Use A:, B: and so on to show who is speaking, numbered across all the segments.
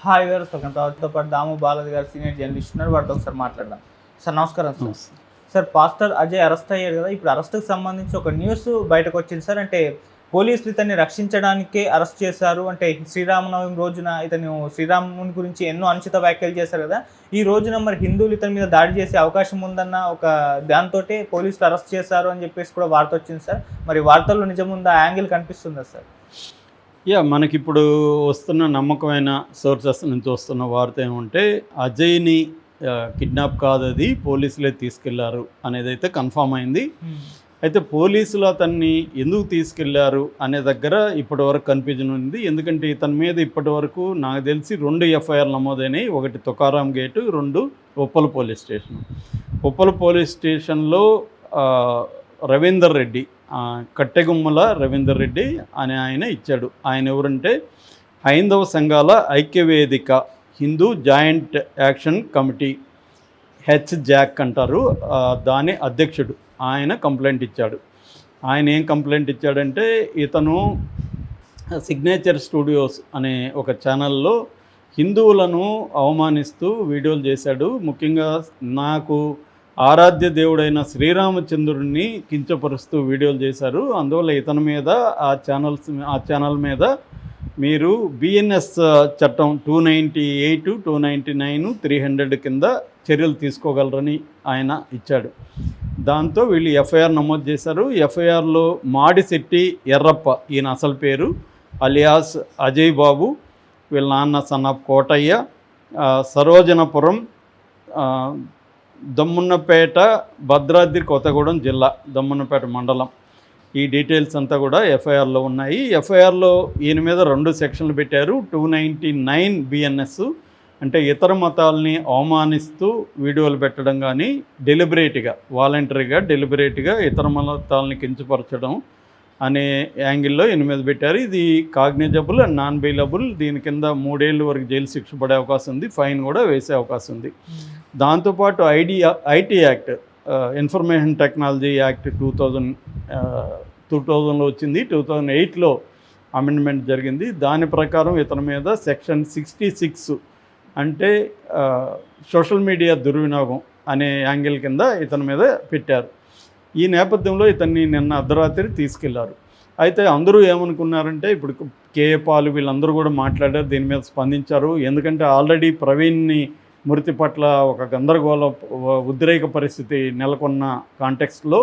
A: Hi గారు, వారితో పాటు దాము బాలాజీ గారు సీనియర్ జర్నలిస్ట్ ఉన్నారు. వారితో ఒకసారి మాట్లాడదాం. సార్ నమస్కారం. సార్ పాస్టర్ అజయ్ అరెస్ట్ అయ్యారు కదా, ఇప్పుడు అరెస్ట్కి సంబంధించి ఒక న్యూస్ బయటకు వచ్చింది సార్. అంటే పోలీసులు ఇతన్ని రక్షించడానికే అరెస్ట్ చేశారు. అంటే శ్రీరామనవమి రోజున ఇతను శ్రీరాముని గురించి ఎన్నో అనుచిత వ్యాఖ్యలు చేశారు కదా, ఈ రోజున మరి హిందువులు ఇతని మీద దాడి చేసే అవకాశం ఉందన్న ఒక దాంతో పోలీసులు అరెస్ట్ చేశారు అని చెప్పేసి కూడా వార్త వచ్చింది సార్. మరి వార్తల్లో నిజముందా, యాంగిల్ కనిపిస్తుందా సార్?
B: మనకిప్పుడు వస్తున్న నమ్మకమైన సోర్సెస్ నుంచి వస్తున్న వార్త ఏమంటే అజయ్ని కిడ్నాప్ కాదు, అది పోలీసులే తీసుకెళ్లారు అనేది అయితే కన్ఫామ్ అయింది. అయితే పోలీసులు అతన్ని ఎందుకు తీసుకెళ్లారు అనే దగ్గర ఇప్పటి వరకు కన్ఫ్యూజన్ ఉంది. ఎందుకంటే ఇతని మీద ఇప్పటి వరకు నాకు తెలిసి 2 ఎఫ్ఐఆర్ నమోదైనాయి. ఒకటి Tukaram gate, 2 Uppal police station. Uppal police స్టేషన్లో రవీందర్ రెడ్డి, కట్టెగుమ్మల రవీందర్ రెడ్డి అనే ఆయన ఇచ్చాడు. ఆయన ఎవరంటే హైందవ సంఘాల ఐక్యవేదిక Hindu joint action committee, JAC అంటారు, దాని అధ్యక్షుడు. ఆయన కంప్లైంట్ ఇచ్చాడు. ఆయన ఏం కంప్లైంట్ ఇచ్చాడంటే ఇతను సిగ్నేచర్ స్టూడియోస్ అనే ఒక ఛానల్లో హిందువులను అవమానిస్తూ వీడియోలు చేశాడు. ముఖ్యంగా నాకు ఆరాధ్య దేవుడైన శ్రీరామచంద్రుడిని కించపరుస్తూ వీడియోలు చేశారు. అందువల్ల ఇతని మీద ఆ ఛానల్ మీద మీరు బిఎన్ఎస్ చట్టం 298, 299, 300 కింద చర్యలు తీసుకోగలరని ఆయన ఇచ్చాడు. దాంతో వీళ్ళు ఎఫ్ఐఆర్ నమోదు చేశారు. ఎఫ్ఐఆర్లో మాడిశెట్టి ఎర్రప్ప, ఈయన అసలు పేరు, అలియాస్ అజయ్ బాబు, వీళ్ళ నాన్న సన్నాఫ్ కోటయ్య, సరోజనపురం, దమ్మున్నపేట, భద్రాద్రి కొత్తగూడెం జిల్లా, దమ్మున్నపేట మండలం. ఈ డీటెయిల్స్ అంతా కూడా ఎఫ్ఐఆర్లో ఉన్నాయి. ఎఫ్ఐఆర్లో ఈయన మీద 2 సెక్షన్లు పెట్టారు. 299 బిఎన్ఎస్ అంటే ఇతర మతాలని అవమానిస్తూ వీడియోలు పెట్టడం, కానీ డెలిబరేట్గా, డెలిబరేట్గా ఇతర మతాలని కించపరచడం అనే యాంగిల్లో ఈయన మీద పెట్టారు. ఇది కాగ్నిజబుల్ అండ్ నాన్ బెయిలబుల్. దీని కింద 3 ఏళ్ళ వరకు జైలు శిక్ష పడే అవకాశం ఉంది, ఫైన్ కూడా వేసే అవకాశం ఉంది. దాంతోపాటు IT act, information technology act 2000లో వచ్చింది. 2008లో అమెండ్మెంట్ జరిగింది. దాని ప్రకారం ఇతని మీద సెక్షన్ 66 అంటే సోషల్ మీడియా దుర్వినియోగం అనే యాంగిల్ కింద ఇతని మీద పెట్టారు. ఈ నేపథ్యంలో ఇతన్ని నిన్న అర్ధరాత్రి తీసుకెళ్లారు. అయితే అందరూ ఏమనుకున్నారంటే, ఇప్పుడు కేఏ పాల్ వీళ్ళందరూ కూడా మాట్లాడారు, దీని మీద స్పందించారు. ఎందుకంటే ఆల్రెడీ ప్రవీణ్ని మృతి పట్ల ఒక గందరగోళ ఉద్రేక పరిస్థితి నెలకొన్న కాంటెక్స్ట్లో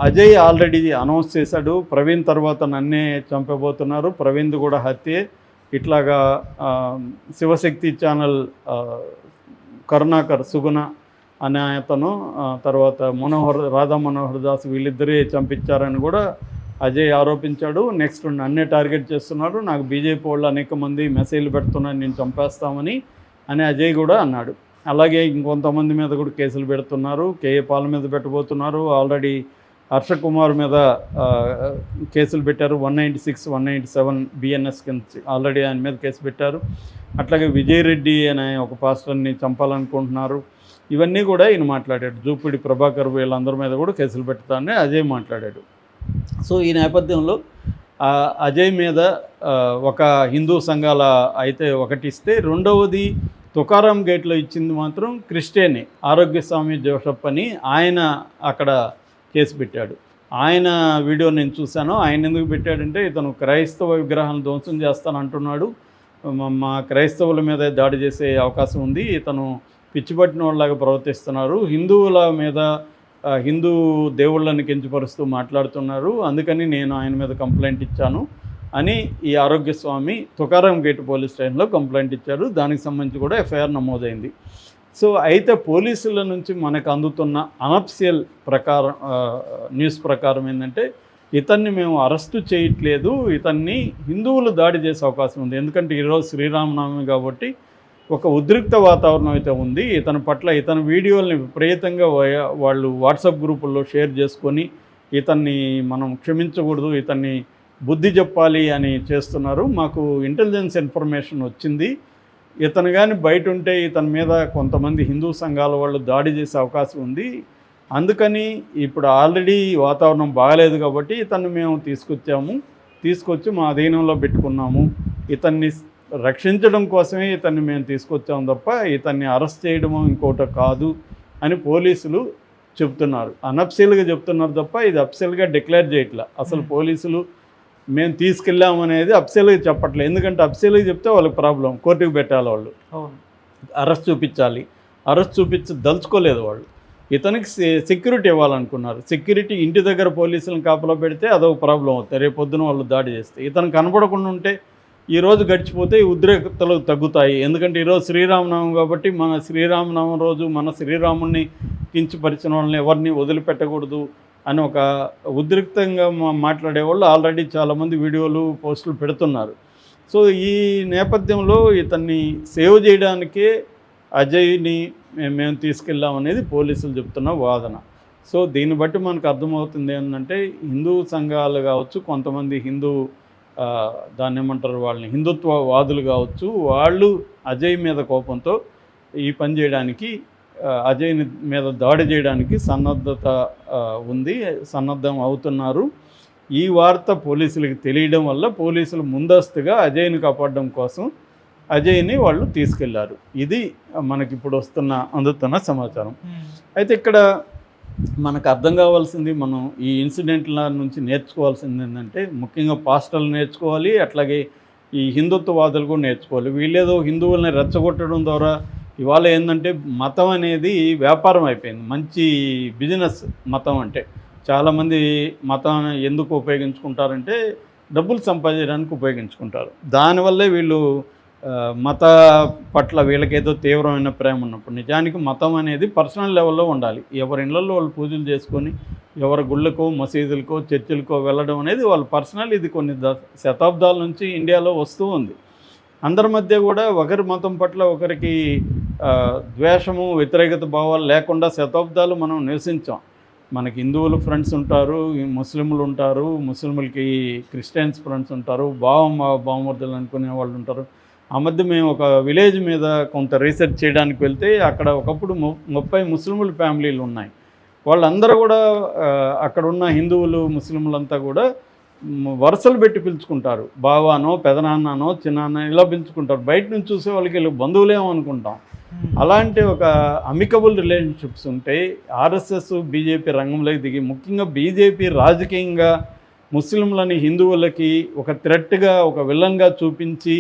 B: అజయ్ ఆల్రెడీ అనౌన్స్ చేశాడు, ప్రవీణ్ తర్వాత నన్నే చంపబోతున్నారు, ప్రవీణ్ది కూడా హత్యే. ఇట్లాగా శివశక్తి ఛానల్ కరుణాకర్ సుగుణ అనే అతను, తర్వాత రాధా మనోహర్ దాస్, వీళ్ళిద్దరే చంపించారని కూడా అజయ్ ఆరోపించాడు. నెక్స్ట్ నన్నే టార్గెట్ చేస్తున్నారు, నాకు బీజేపీ వాళ్ళు అనేక మంది మెసేజ్లు పెడుతున్నారు, నేను చంపేస్తామని అని అజయ్ కూడా అన్నాడు. అలాగే ఇంకొంతమంది మీద కూడా కేసులు పెడుతున్నారు. కేఏ పాల్ మీద పెట్టబోతున్నారు. ఆల్రెడీ హర్ష కుమార్ మీద కేసులు పెట్టారు. 196, 197 బిఎన్ఎస్ కింద ఆల్రెడీ ఆయన మీద కేసు పెట్టారు. అట్లాగే విజయ్ రెడ్డి అనే ఒక పాస్టర్ని చంపాలనుకుంటున్నారు. ఇవన్నీ కూడా ఈయన మాట్లాడాడు. జూపిడి ప్రభాకర్ వీళ్ళందరి మీద కూడా కేసులు పెడతానని అజయ్ మాట్లాడాడు. సో ఈ నేపథ్యంలో అజయ్ మీద ఒక హిందూ సంఘాల అయితే ఒకటి ఇస్తే, రెండవది తుకారాం గేట్లో ఇచ్చింది మాత్రం క్రిస్టియనే, ఆరోగ్యస్వామి జోసఫ్ అని, ఆయన అక్కడ కేసు పెట్టాడు. ఆయన వీడియో నేను చూశాను. ఆయన ఎందుకు పెట్టాడంటే, ఇతను క్రైస్తవ విగ్రహాలను ధ్వంసం చేస్తానంటున్నాడు, మా క్రైస్తవుల మీద దాడి చేసే అవకాశం ఉంది, ఇతను పిచ్చిపట్టిన వాళ్ళలాగా ప్రవర్తిస్తున్నారు, హిందువుల మీద హిందూ దేవుళ్ళని కించపరుస్తూ మాట్లాడుతున్నారు, అందుకని నేను ఆయన మీద కంప్లైంట్ ఇచ్చాను అని ఈ ఆరోగ్యస్వామి తుకారాం గేట్ పోలీస్ స్టేషన్లో కంప్లైంట్ ఇచ్చారు. దానికి సంబంధించి కూడా ఎఫ్ఐఆర్ నమోదైంది. సో అయితే పోలీసుల నుంచి మనకు అందుతున్న అనఫిషియల్ న్యూస్ ప్రకారం ఏంటంటే, ఇతన్ని మేము అరెస్టు చేయట్లేదు, ఇతన్ని హిందువులు దాడి చేసే అవకాశం ఉంది. ఎందుకంటే ఈరోజు శ్రీరామనవమి కాబట్టి ఒక ఉద్రిక్త వాతావరణం అయితే ఉంది. ఇతని పట్ల ఇతని వీడియోల్ని విపరీతంగా వాళ్ళు వాట్సాప్ గ్రూపుల్లో షేర్ చేసుకొని ఇతన్ని మనం క్షమించకూడదు, ఇతన్ని బుద్ధి చెప్పాలి అని చేస్తున్నారు. మాకు ఇంటెలిజెన్స్ ఇన్ఫర్మేషన్ వచ్చింది, ఇతను కానీ బయట ఉంటే ఇతని మీద కొంతమంది హిందూ సంఘాల వాళ్ళు దాడి చేసే అవకాశం ఉంది, అందుకని ఇప్పుడు ఆల్రెడీ వాతావరణం బాగలేదు కాబట్టి ఇతన్ని మేము తీసుకొచ్చి మా అధీనంలో పెట్టుకున్నాము, ఇతన్ని రక్షించడం కోసమే ఇతన్ని మేము తీసుకొచ్చాం తప్ప ఇతన్ని అరెస్ట్ చేయడమో ఇంకోటి కాదు అని పోలీసులు చెప్తున్నారు. అనఫ్సియల్గా చెప్తున్నారు తప్ప ఇది అఫ్సియల్గా డిక్లేర్ చేయట్లా. అసలు పోలీసులు మేము తీసుకెళ్ళామనేది అఫ్సియల్గా చెప్పట్లేదు. ఎందుకంటే అఫ్సియల్గా చెప్తే వాళ్ళకి ప్రాబ్లం, కోర్టుకు పెట్టాలి, వాళ్ళు అరెస్ట్ చూపించాలి. అరెస్ట్ దలుచుకోలేదు వాళ్ళు. ఇతనికి సెక్యూరిటీ ఇవ్వాలనుకున్నారు. సెక్యూరిటీ ఇంటి దగ్గర పోలీసులను కాపలా పెడితే అదొక ప్రాబ్లం అవుతుంది. రేపు పొద్దున వాళ్ళు దాడి చేస్తే ఇతను కనపడకుండా ఉంటే ఈరోజు గడిచిపోతే ఈ ఉద్రేకతలు తగ్గుతాయి. ఎందుకంటే ఈరోజు శ్రీరామనవమి కాబట్టి మన శ్రీరామనవమి రోజు మన శ్రీరాముడిని కించపరిచిన వాళ్ళని ఎవరిని వదిలిపెట్టకూడదు అని ఒక ఉద్రిక్తంగా మాట్లాడేవాళ్ళు ఆల్రెడీ చాలామంది వీడియోలు పోస్టులు పెడుతున్నారు. సో ఈ నేపథ్యంలో ఇతన్ని సేవ్ చేయడానికే అజయ్ని మేము తీసుకెళ్ళామనేది పోలీసులు చెప్తున్న వాదన. సో దీన్ని బట్టి మనకు అర్థమవుతుంది ఏంటంటే హిందూ సంఘాలు కావచ్చు, కొంతమంది హిందూ దాన్ని ఏమంటారు, వాళ్ళని హిందుత్వవాదులు కావచ్చు, వాళ్ళు అజయ్ మీద కోపంతో ఈ పని చేయడానికి, అజయ్ మీద దాడి చేయడానికి సన్నద్ధం అవుతున్నారు. ఈ వార్త పోలీసులకు తెలియడం వల్ల పోలీసులు ముందస్తుగా అజయ్ని కాపాడడం కోసం అజయ్ని వాళ్ళు తీసుకెళ్లారు. ఇది మనకిప్పుడు అందుతున్న సమాచారం. అయితే ఇక్కడ మనకు అర్థం కావాల్సింది, మనం ఈ ఇన్సిడెంట్ల నుంచి నేర్చుకోవాల్సింది ఏంటంటే, ముఖ్యంగా పాస్టర్లు నేర్చుకోవాలి, అట్లాగే ఈ హిందుత్వవాదులు కూడా నేర్చుకోవాలి. వీళ్ళేదో హిందువుల్ని రెచ్చగొట్టడం ద్వారా ఇవాళ ఏంటంటే మతం అనేది వ్యాపారం అయిపోయింది. మంచి బిజినెస్ మతం అంటే. చాలామంది మతం ఎందుకు ఉపయోగించుకుంటారంటే డబ్బులు సంపాదించడానికి ఉపయోగించుకుంటారు. దానివల్లే వీళ్ళు మత పట్ల వీళ్ళకేదో తీవ్రమైన ప్రేమ ఉన్నప్పుడు, నిజానికి మతం అనేది పర్సనల్ లెవెల్లో ఉండాలి. ఎవరి ఇళ్లలో వాళ్ళు పూజలు చేసుకొని ఎవరి గుళ్ళకో మసీదులకో చర్చిలకో వెళ్ళడం అనేది వాళ్ళ పర్సనల్. ఇది కొన్ని శతాబ్దాల నుంచి ఇండియాలో వస్తూ ఉంది. అందరి మధ్య కూడా ఒకరి మతం పట్ల ఒకరికి ద్వేషము, వ్యతిరేకత భావాలు లేకుండా శతాబ్దాలు మనం నివసించాం. మనకి హిందువులు ఫ్రెండ్స్ ఉంటారు, ముస్లింలు ఉంటారు, ముస్లింలకి క్రిస్టియన్స్ ఫ్రెండ్స్ ఉంటారు, బావమర్దులు అనుకునే వాళ్ళు ఉంటారు. ఆ మధ్య మేము ఒక విలేజ్ మీద కొంత రీసెర్చ్ చేయడానికి వెళ్తే అక్కడ ఒకప్పుడు 30 ముస్లింల ఫ్యామిలీలు ఉన్నాయి. వాళ్ళందరూ కూడా అక్కడున్న హిందువులు ముస్లింలంతా కూడా వరుసలు పెట్టి పిలుచుకుంటారు. బావానో, పెదనాన్ననో, చిన్నాన్న ఇలా పిలుచుకుంటారు. బయట నుంచి చూసే వాళ్ళకి వీళ్ళు బంధువులేమో అనుకుంటాం. అలాంటి ఒక అమికబుల్ రిలేషన్షిప్స్ ఉంటాయి. ఆర్ఎస్ఎస్, బీజేపీ రంగంలోకి దిగి, ముఖ్యంగా బీజేపీ రాజకీయంగా ముస్లింలని హిందువులకి ఒక థ్రెట్గా, ఒక విలన్గా చూపించి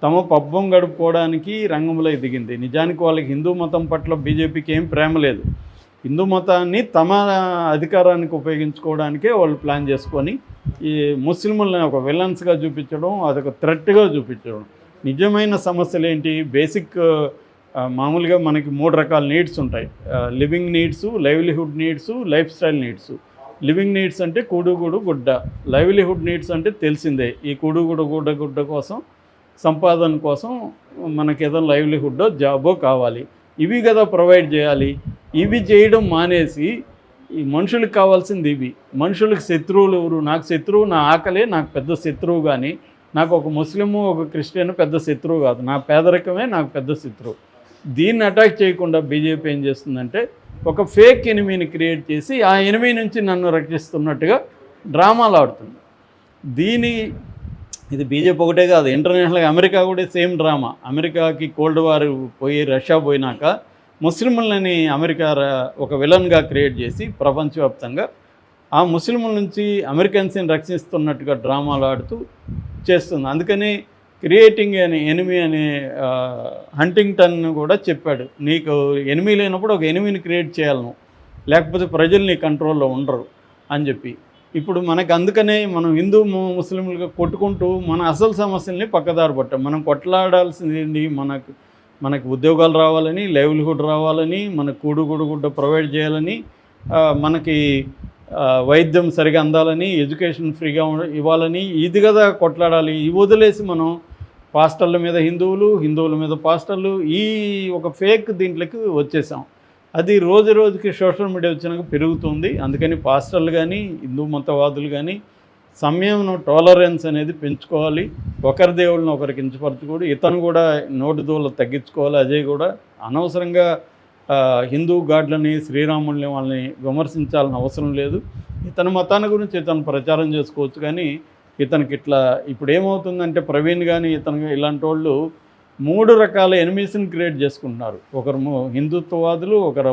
B: తమ పబ్బం గడుపుకోవడానికి రంగంలోకి దిగింది. నిజానికి వాళ్ళకి హిందూ మతం పట్ల బీజేపీకి ఏం ప్రేమ లేదు. హిందూ మతాన్ని తమ అధికారానికి ఉపయోగించుకోవడానికే వాళ్ళు ప్లాన్ చేసుకొని ఈ ముస్లింలని ఒక విలన్స్గా చూపించడం, అదొక థ్రెట్గా చూపించడం. నిజమైన సమస్యలు ఏంటి? బేసిక్ మామూలుగా మనకి 3 రకాల నీడ్స్ ఉంటాయి. Living needs, livelihood needs, life style needs. Living needs అంటే కూడుగుడు గుడ్డ. లైవ్లీహుడ్ నీడ్స్ అంటే తెలిసిందే, ఈ కూడుగుడు గుడ్డ కోసం, సంపాదన కోసం మనకి ఏదైనా లైవ్లీహుడ్డో జాబో కావాలి. ఇవి కదా ప్రొవైడ్ చేయాలి. ఇవి చేయడం మానేసి ఈ మనుషులకు కావాల్సింది ఇవి. మనుషులకు శత్రువులు ఎవరు? నాకు శత్రువు నా ఆకలే నాకు పెద్ద శత్రువు, కానీ నాకు ఒక ముస్లిము, ఒక క్రిస్టియన్ పెద్ద శత్రువు కాదు. నా పేదరికమే నాకు పెద్ద శత్రువు. దీన్ని అటాక్ చేయకుండా బీజేపీ ఏం చేస్తుందంటే ఒక ఫేక్ ఎనిమీని క్రియేట్ చేసి ఆ ఎనిమీ నుంచి నన్ను రక్షిస్తున్నట్టుగా డ్రామాలు ఆడుతుంది. ఇది బీజేపీ ఒకటే కాదు, ఇంటర్నేషనల్గా అమెరికా కూడా సేమ్ డ్రామా. అమెరికాకి కోల్డ్ వార్ పోయి రష్యా పోయినాక ముస్లింలని అమెరికా ఒక విలన్గా క్రియేట్ చేసి ప్రపంచవ్యాప్తంగా ఆ ముస్లింల నుంచి అమెరికన్స్ని రక్షిస్తున్నట్టుగా డ్రామాలు ఆడుతూ చేస్తుంది. అందుకని క్రియేటింగ్ అని ఎనిమీ అనే హంటింగ్టన్ కూడా చెప్పాడు, నీకు ఎనిమీ లేనప్పుడు ఒక ఎనిమీని క్రియేట్ చేయాలి నువ్వు, లేకపోతే ప్రజలు నీ కంట్రోల్లో ఉండరు అని చెప్పి. ఇప్పుడు మనకు అందుకనే మనం హిందూ ముస్లింలుగా కొట్టుకుంటూ మన అసలు సమస్యల్ని పక్కదారి పట్టాం. మనం కొట్లాడాల్సింది మనకు ఉద్యోగాలు రావాలని, లైవ్లీహుడ్ రావాలని, మనకు కూడుగుడ్డ ప్రొవైడ్ చేయాలని, మనకి వైద్యం సరిగా అందాలని, ఎడ్యుకేషన్ ఫ్రీగా ఇవ్వాలని, ఇది కదా కొట్లాడాలి. ఇవి వదిలేసి మనం పాస్టర్ల మీద హిందువుల మీద పాస్టర్లు, ఈ ఒక ఫేక్ దీంట్లోకి వచ్చేసాం. అది రోజు రోజుకి సోషల్ మీడియా వచ్చినాక పెరుగుతుంది. అందుకని పాస్టర్లు కానీ హిందూ మతవాదులు కానీ సంయమనం, టాలరెన్స్ అనేది పెంచుకోవాలి. ఒకరి దేవుళ్ళని ఒకరికి కించపరచకూడదు. ఇతను కూడా నోటి దూల తగ్గించుకోవాలి. అజయ్ కూడా అనవసరంగా హిందూ గాడ్లని, శ్రీరాముల్ని వాళ్ళని విమర్శించాలని అవసరం లేదు. ఇతని మతాన్ని గురించి ఇతను ప్రచారం చేసుకోవచ్చు, కానీ ఇతనికి ఇట్లా ఇప్పుడు ఏమవుతుందంటే ప్రవీణ్ కానీ ఇతను ఇలాంటి వాళ్ళు 3 రకాల ఎనిమీస్ని క్రియేట్ చేసుకుంటున్నారు. ఒకరు హిందుత్వవాదులు, ఒకరు